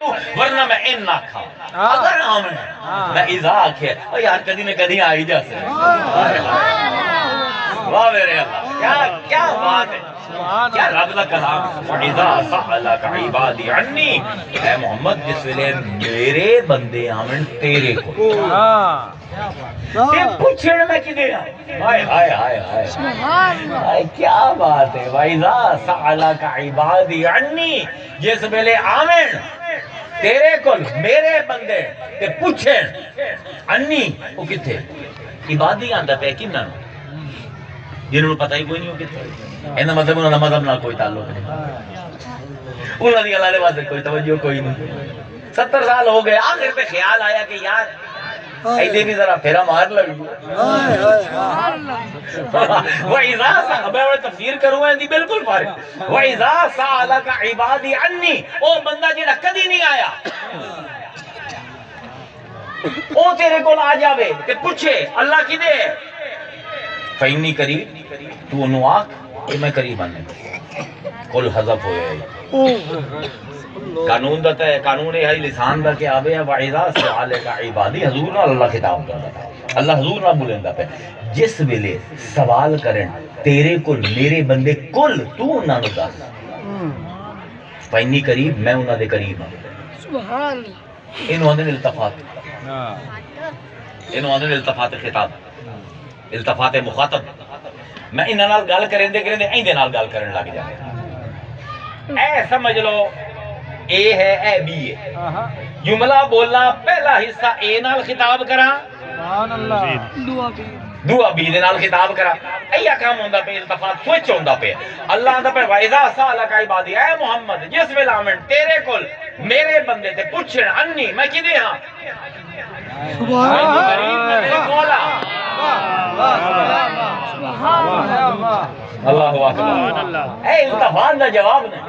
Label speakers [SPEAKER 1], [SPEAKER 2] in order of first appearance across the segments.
[SPEAKER 1] ورنہ میں ان نہ کھا اگر آمن میں اذا آکھے یار کدی میں کدی آئی جا سے واہ میرے اللہ کیا بات ہے کیا رب کا کلام وَإِذَا سَأَلَكَ عِبَادِي عَنِّي اے محمد جس ویلے میرے بندے آمن تیرے کو تے پوچھن میں کی دے ہائے ہائے ہائے ہائے کیا بات ہے وَإِذَا سَأَلَكَ عِبَادِي عَنِّي جس ویلے آمن تیرے کل میرے بندے تے پوچھن انی وہ کتھے عبادی آندہ پہ کنہ جنہوں پتہ ہی کوئی نہیں ہو کتھے اینا مذہب انہوں نے مذہب نہ کوئی تعلق نہیں انہوں نے اللہ نے واسطے کوئی توجہ کوئی نہیں 70 سال ہو گئے آخر پہ خیال آیا کہ یار ایدے بھی ذرا پھیرا مار لگی وَإِذَا سَأَلَكَ میں انہیں تفسیر کروں گا بالکل فارغ وَإِذَا سَأَلَكَ عِبَادِي عَنِّي او بندہ جنہا کدی نہیں آیا او تیرے کو آ جاوے کہ پوچھے اللہ کی دے فَإِنِّي قَرِيبٌ تو انہوں آکھ کہ میں قریب آنے کل حذف ہوئے قانون دتا ہے قانون ہے لسان دا کہ آوے وَإِذَا سَأَلَكَ عِبَادِي حضور نہ اللہ خطاب کرتا ہے اللہ حضور نہ بولندہ پہ جس ویلے سوال کریں تیرے کل میرے بندے کل تو انہاں نو دس فَإِنِّي قریب میں انہاں دے قریب ہوں انہوں نے التفات انہوں نے التفات خطاب التفات مخاطب میں انہاں نال گل کریں دے ایندے نال گل کرن لگ جائے اے سمجھ لو اے ہے اے بی ہے جملہ بولنا پہلا حصہ اے نال خطاب کرا سبحان اللہ دعا بی دے نال خطاب کرا ایا کام ہوندا پہ التفات سوچ ہوندا پہ اللہ دا پہ وَإِذَا سَأَلَكَ عِبَادِي اے محمد جس ویلے آمن تیرے کول میرے بندے تے پوچھن انی میں کی دے ہاں سبحان اللہ اکبر اے التفات دا جواب نہیں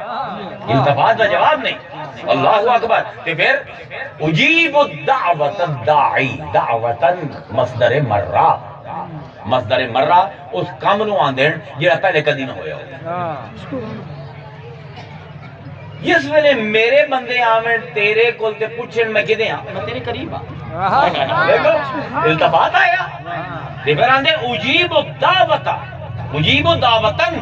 [SPEAKER 1] التفات دا جواب نہیں اللہ اکبر تے پھر اجیب الدعوت الداعی دعوتا مصدر مرہ مصدر مرہ اس کام نو آندین جہاں پہلے کدی نہ ہویا ہو جس ویلے میرے بندے آمن تیرے کول تے پوچھن میں کدے ہاں میں تیرے قریب ہاں دیکھو التفات آیا تے پھر آندے اجیب الدعوت اجیب دعوتاً